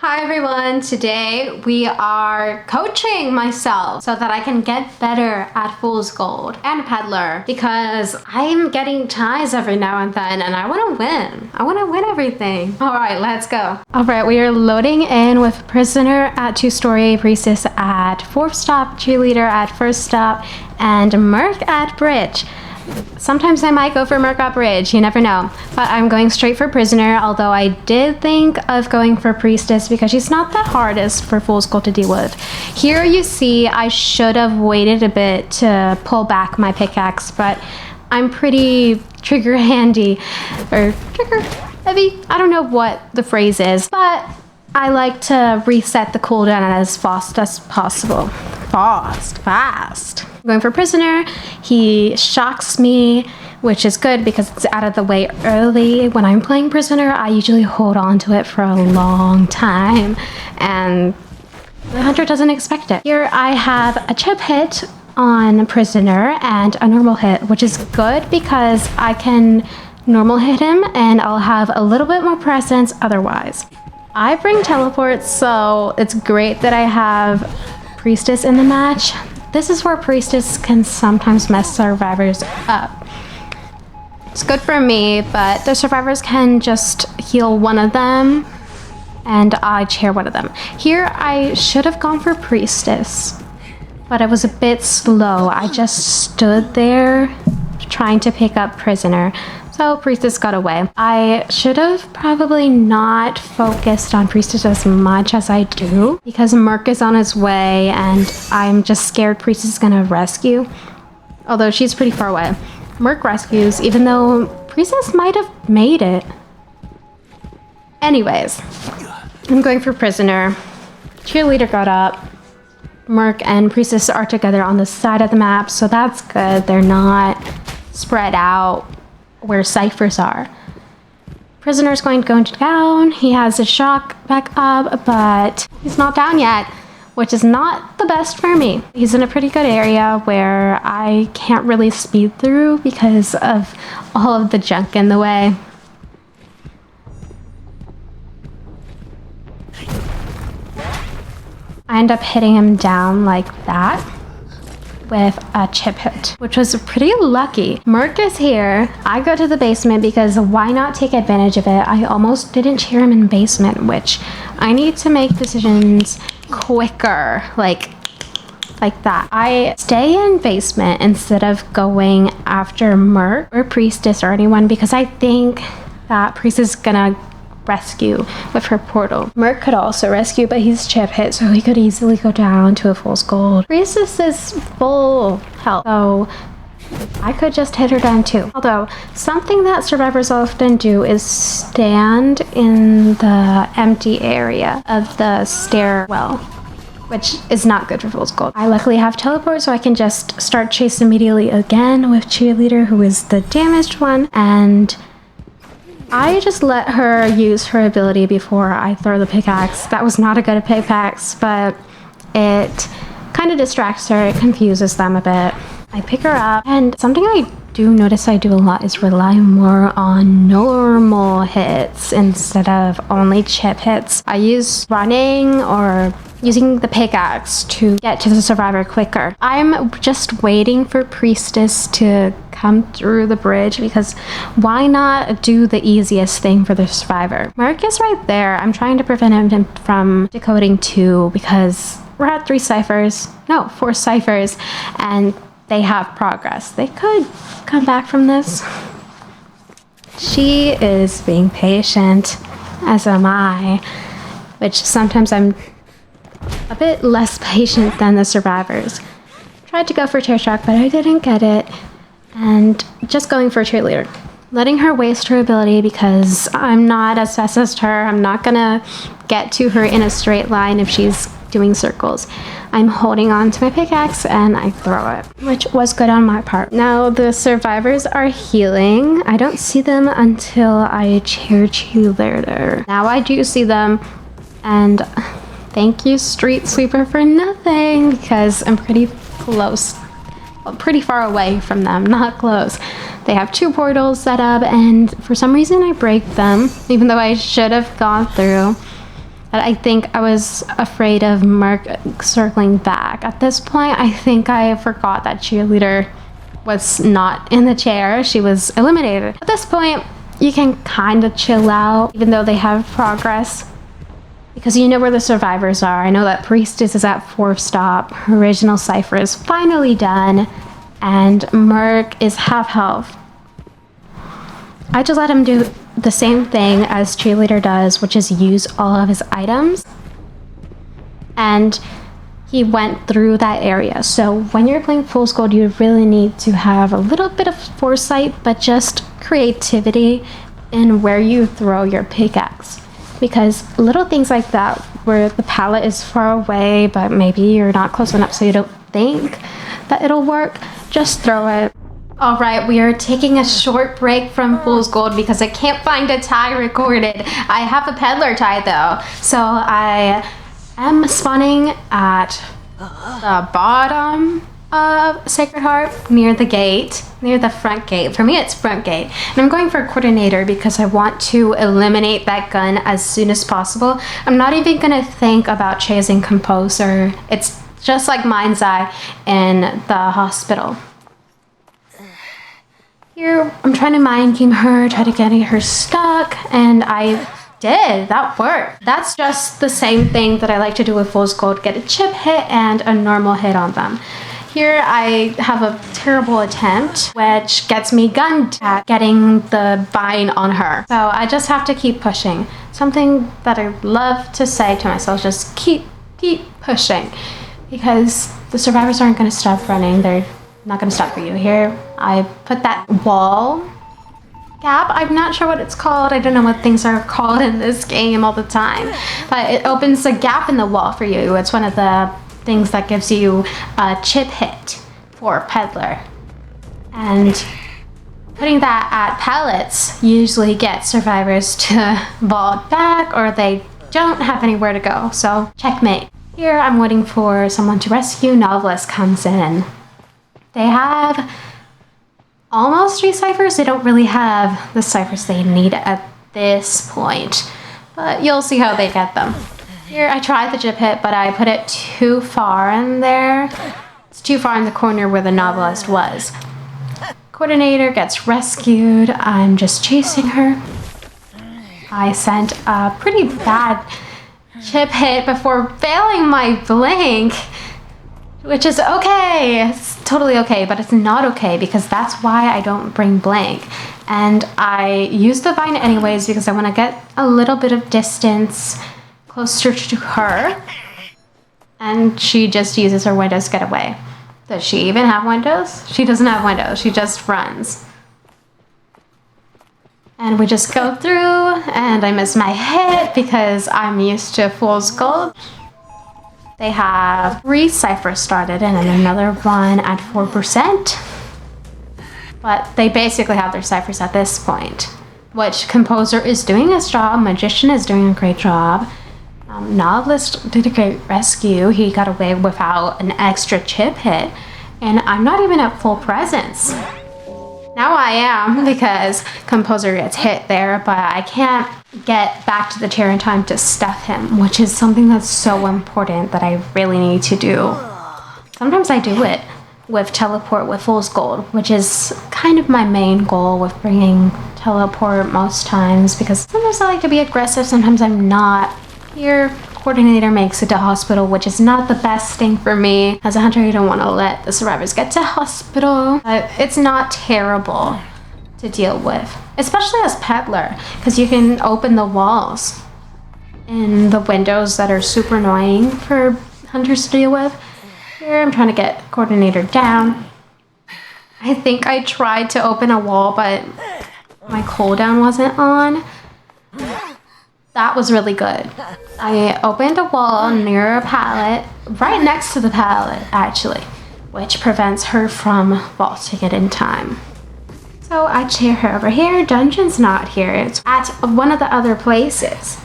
Hi everyone, today we are coaching myself so that I can get better at Fool's Gold and Peddler because I'm getting ties every now and then and I want to win. I want to win everything. Alright, let's go. Alright, we are loading in with Prisoner at 2-story, Priestess at 4th stop, Cheerleader at 1st stop, and Merc at Bridge. Sometimes I might go for Merc at Bridge, you never know. But I'm going straight for Prisoner, although I did think of going for Priestess because she's not the hardest for Fool's Gold to deal with. Here you see I should have waited a bit to pull back my pickaxe, but I'm pretty trigger handy, or trigger heavy. I don't know what the phrase is, but I like to reset the cooldown as fast as possible. Fast. Going for Prisoner. He shocks me, which is good because it's out of the way early. When I'm playing Prisoner, I usually hold on to it for a long time, and the hunter doesn't expect it. Here I have a chip hit on Prisoner and a normal hit, which is good because I can normal hit him and I'll have a little bit more presence otherwise. I bring teleports, so it's great that I have Priestess in the match. This is where Priestess can sometimes mess survivors up. It's good for me, but the survivors can just heal one of them, and I chair one of them. Here, I should have gone for Priestess, but I was a bit slow. I just stood there trying to pick up Prisoner, so Priestess got away. I should have probably not focused on Priestess as much as I do because Merc is on his way and I'm just scared Priestess is gonna rescue. Although she's pretty far away. Merc rescues even though Priestess might have made it. Anyways, I'm going for Prisoner. Cheerleader got up. Merc and Priestess are together on the side of the map, so that's good. They're not spread out where ciphers are. Prisoner's going to go down. He has a shock back up, but he's not down yet, which is not the best for me. He's in a pretty good area where I can't really speed through because of all of the junk in the way. I end up hitting him down like that with a chip hit, which was pretty lucky. Merc is here. I go to the basement because why not take advantage of it? I almost didn't cheer him in basement, which I need to make decisions quicker, like that. I stay in basement instead of going after Merc or Priestess or anyone because I think that Priestess is gonna rescue with her portal. Merc could also rescue, but he's chip hit, so he could easily go down to a Fool's Gold. Priestess is full health, so I could just hit her down too. Although, something that survivors often do is stand in the empty area of the stairwell, which is not good for Fool's Gold. I luckily have teleport, so I can just start chase immediately again with Cheerleader, who is the damaged one, and I just let her use her ability before I throw the pickaxe. That was not a good pickaxe, but it kind of distracts her. It confuses them a bit. I pick her up, and something I do notice I do a lot is rely more on normal hits instead of only chip hits. I use running or using the pickaxe to get to the survivor quicker. I'm just waiting for Priestess to come through the bridge because why not do the easiest thing for the survivor? Merc is right there. I'm trying to prevent him from decoding 2 because we're at 4 ciphers, and they have progress. They could come back from this. She is being patient, as am I, which sometimes I'm a bit less patient than the survivors. Tried to go for Tear Shock, but I didn't get it. And just going for Cheerleader. Letting her waste her ability because I'm not as fast as her. I'm not gonna get to her in a straight line if she's doing circles. I'm holding on to my pickaxe and I throw it, which was good on my part. Now the survivors are healing. I don't see them until I chair Cheerleader. Now I do see them, and thank you, Street Sweeper, for nothing because I'm pretty close. Well, pretty far away from them, not close. They have 2 portals set up, and for some reason I break them, even though I should have gone through. But I think I was afraid of Merc circling back. At this point, I think I forgot that Cheerleader was not in the chair. She was eliminated. At this point, you can kind of chill out, even though they have progress, because you know where the survivors are. I know that Priestess is at 4th stop. Her original cipher is finally done, and Merc is half health. I just let him do the same thing as Cheerleader does, which is use all of his items. And he went through that area. So when you're playing Fool's Gold, you really need to have a little bit of foresight, but just creativity in where you throw your pickaxe. Because little things like that, where the pallet is far away, but maybe you're not close enough so you don't think that it'll work, just throw it. All right, we are taking a short break from Fool's Gold because I can't find a tie recorded. I have a peddler tie though. So I am spawning at the bottom of Sacred Heart near the gate, near the front gate. For me, it's front gate. And I'm going for Coordinator because I want to eliminate that gun as soon as possible. I'm not even gonna think about chasing Composer. It's just like Mind's Eye in the hospital. Here, I'm trying to mind game her, try to get her stuck, and I did. That worked. That's just the same thing that I like to do with Fool's Gold, get a chip hit and a normal hit on them. Here, I have a terrible attempt, which gets me gunned at getting the vine on her. So I just have to keep pushing. Something that I love to say to myself, just keep pushing, because the survivors aren't going to stop running. They're not going to stop for you. Here, I put that wall gap. I'm not sure what it's called. I don't know what things are called in this game all the time, but it opens a gap in the wall for you. It's one of the things that gives you a chip hit for Peddler. And putting that at pallets usually gets survivors to vault back, or they don't have anywhere to go. So checkmate. Here, I'm waiting for someone to rescue. Novelist comes in. They have almost 3 ciphers. They don't really have the ciphers they need at this point, but you'll see how they get them. Here, I tried the chip hit, but I put it too far in there. It's too far in the corner where the Novelist was. Coordinator gets rescued. I'm just chasing her. I sent a pretty bad chip hit before failing my blink, which is okay. It's totally okay, but it's not okay because that's why I don't bring blank. And I use the vine anyways because I want to get a little bit of distance closer to her. And she just uses her windows to get away. Does she even have windows? She doesn't have windows. She just runs. And we just go through, and I miss my hit because I'm used to Fool's Gold. They have 3 ciphers started and then another one at 4%. But they basically have their ciphers at this point, which Composer is doing his job, Magician is doing a great job. Novelist did a great rescue. He got away without an extra chip hit, and I'm not even at full presence. Now I am because Composer gets hit there, but I can't get back to the chair in time to stuff him, which is something that's so important that I really need to do. Sometimes I do it with teleport with Fool's Gold, which is kind of my main goal with bringing teleport most times, because sometimes I like to be aggressive, sometimes I'm not. Here, Coordinator makes it to hospital, which is not the best thing for me. As a hunter, you don't want to let the survivors get to hospital, but it's not terrible to deal with, especially as Peddler, because you can open the walls in the windows that are super annoying for hunters to deal with. Here, I'm trying to get Coordinator down. I think I tried to open a wall, but my cooldown wasn't on. That was really good. I opened a wall near a pallet, right next to the pallet, actually, which prevents her from vaulting it in time. So I chair her over here. Dungeon's not here. It's at one of the other places.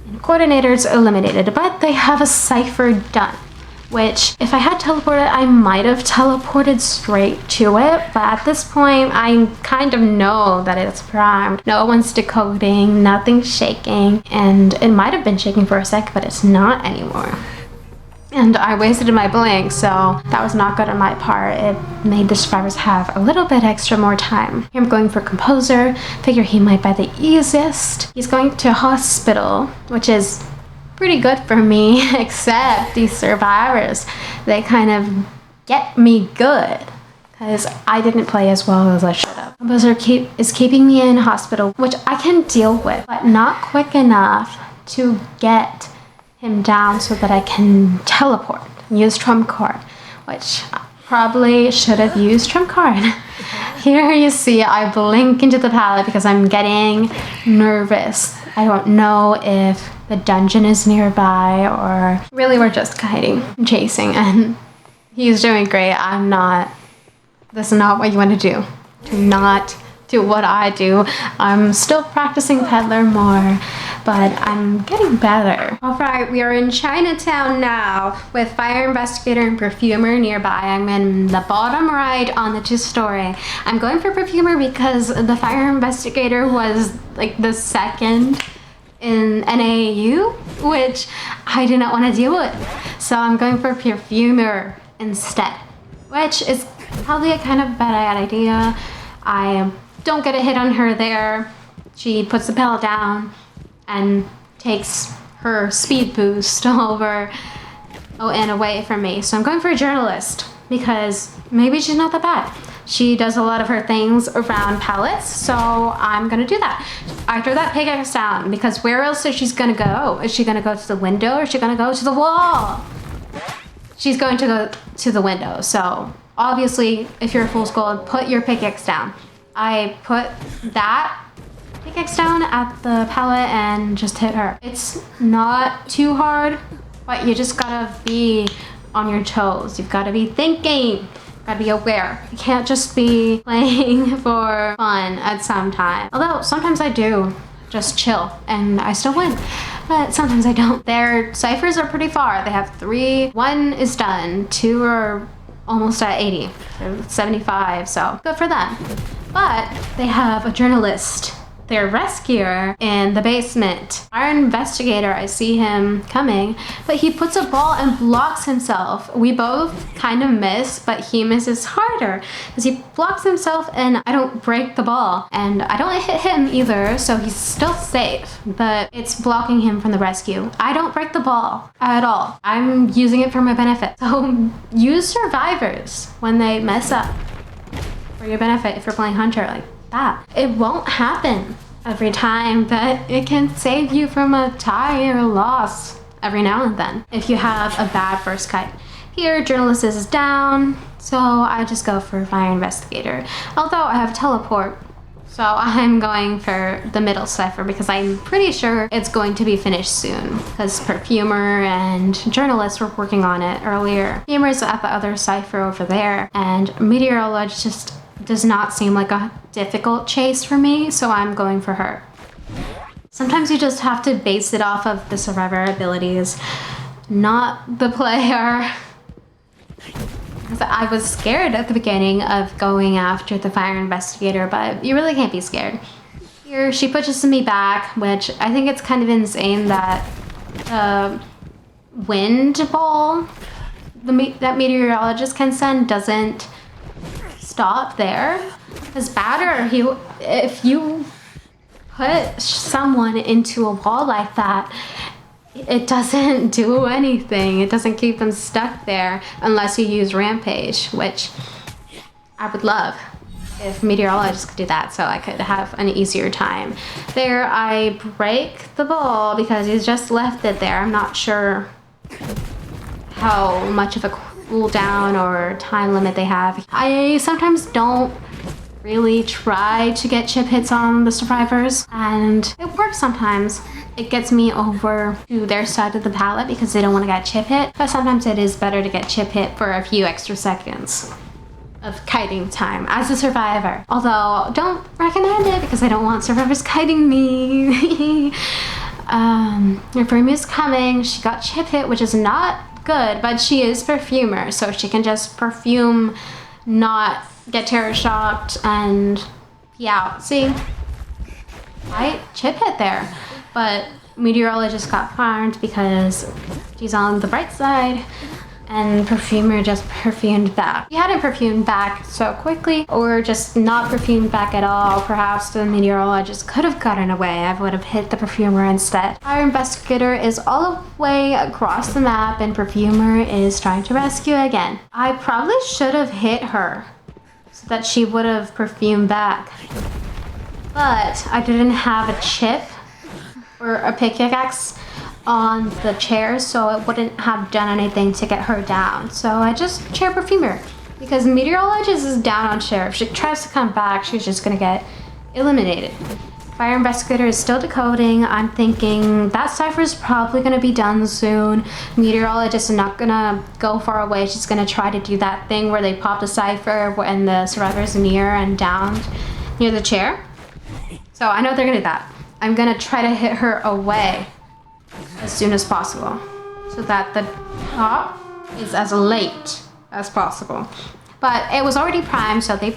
And Coordinator's eliminated, but they have a cipher done. which if I had teleported, I might have teleported straight to it. But at this point, I kind of know that it's primed. No one's decoding, nothing's shaking, and it might have been shaking for a sec, but it's not anymore. And I wasted my blink, so that was not good on my part. It made the survivors have a little bit extra more time. Here I'm going for Composer. Figure he might buy the easiest. He's going to Hospital, which is pretty good for me, except these survivors, they kind of get me good because I didn't play as well as I should have. Composer is keeping me in Hospital, which I can deal with, but not quick enough to get him down so that I can teleport and use trump card, which I probably should have used trump card. Here you see I blink into the palette because I'm getting nervous. I don't know if the dungeon is nearby or really we're just hiding and chasing, and he's doing great. I'm not. This is not what you want to do. Do not do what I do. I'm still practicing Peddler more, but I'm getting better. All right, we are in Chinatown now with Fire Investigator and Perfumer nearby. I'm in the bottom right on the 2-story. I'm going for Perfumer because the Fire Investigator was like the second in NAU, which I did not want to deal with. So I'm going for Perfumer instead, which is probably a kind of bad idea. I don't get a hit on her there. She puts the pellet down and takes her speed boost over and away from me. So I'm going for a Journalist because maybe she's not that bad. She does a lot of her things around pallets, so I'm gonna do that. I throw that pickaxe down because where else is she gonna go? Is she gonna go to the window or is she gonna go to the wall? She's going to go to the window, so obviously if you're a fool's gold, put your pickaxe down. I put that pickaxe down at the pallet and just hit her. It's not too hard, but you just gotta be on your toes. You've gotta be thinking, gotta be aware. You can't just be playing for fun at some time. Although sometimes I do just chill and I still win, but sometimes I don't. Their ciphers are pretty far. They have 3, 1 is done, 2 are almost at 80, they're 75, so good for them. But they have a Journalist, their rescuer, in the basement. Our Investigator, I see him coming, but he puts a ball and blocks himself. We both kind of miss, but he misses harder because he blocks himself and I don't break the ball. And I don't hit him either, so he's still safe, but it's blocking him from the rescue. I don't break the ball at all. I'm using it for my benefit. So use survivors when they mess up for your benefit if you're playing Hunter like that. It won't happen every time, but it can save you from a tie or a loss every now and then if you have a bad first kite. Here, Journalist is down, so I just go for Fire Investigator. Although I have teleport, so I'm going for the middle cipher because I'm pretty sure it's going to be finished soon because Perfumer and Journalist were working on it earlier. Perfumer's at the other cipher over there, and Meteorologist just does not seem like a difficult chase for me, so I'm going for her. Sometimes you just have to base it off of the survivor abilities, not the player. Because I was scared at the beginning of going after the Fire Investigator, but you really can't be scared. Here, she pushes me back, which I think it's kind of insane that the wind ball that Meteorologist can send doesn't stop there. Because batter, if you put someone into a wall like that, it doesn't do anything. It doesn't keep them stuck there unless you use Rampage, which I would love if Meteorologist could do that so I could have an easier time. There, I break the ball because he's just left it there. I'm not sure how much of a cooldown or time limit they have. I sometimes don't really try to get chip hits on the survivors, and it works sometimes. It gets me over to their side of the palette because they don't want to get chip hit, but sometimes it is better to get chip hit for a few extra seconds of kiting time as a survivor. Although, don't recommend it because I don't want survivors kiting me. Her Perfumer's coming. She got chip hit, which is not good, but she is Perfumer, so she can just perfume, not get terror shocked, and be out. See? Right? Chip hit there. But Meteorologist got farmed because she's on the bright side, and Perfumer just perfumed back. She hadn't perfumed back so quickly, or just not perfumed back at all. Perhaps the Meteorologist could have gotten away. I would have hit the Perfumer instead. Our Investigator is all the way across the map, and Perfumer is trying to rescue again. I probably should have hit her so that she would have perfumed back. But I didn't have a chip or a pickaxe on the chair, so it wouldn't have done anything to get her down. So I just chair Perfumer because Meteorologist is down on chair. If she tries to come back, she's just gonna get eliminated. Fire Investigator is still decoding. I'm thinking that cipher is probably gonna be done soon. Meteorologist is not gonna go far away. She's gonna try to do that thing where they pop the cipher when the survivor is near and down near the chair. So I know they're gonna do that. I'm gonna try to hit her away as soon as possible so that the top is as late as possible. But it was already primed, so they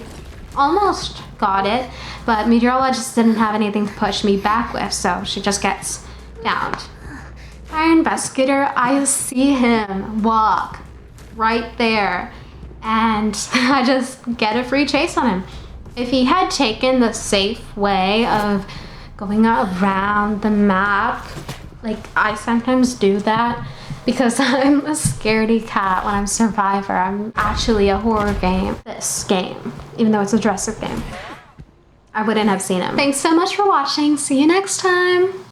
almost got it, but Meteorologist didn't have anything to push me back with, so she just gets downed. Fire Investigator, I see him walk right there, and I just get a free chase on him. If he had taken the safe way of going around the map, like I sometimes do that because I'm a scaredy cat when I'm Survivor. I'm actually a horror game. This game, even though it's a dress-up game, I wouldn't have seen him. Thanks so much for watching. See you next time.